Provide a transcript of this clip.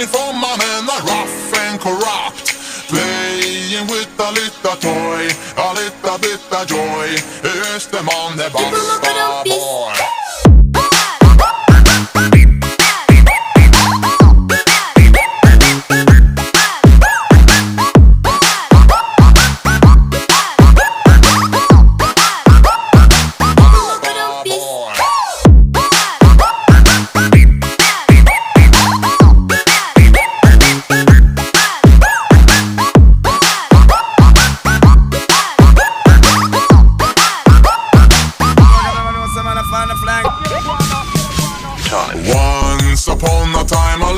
mig from my men are rough and corrupt, playing with a little toy, a little bit of joy. Here's the man, the Basta boy. Once upon a time, a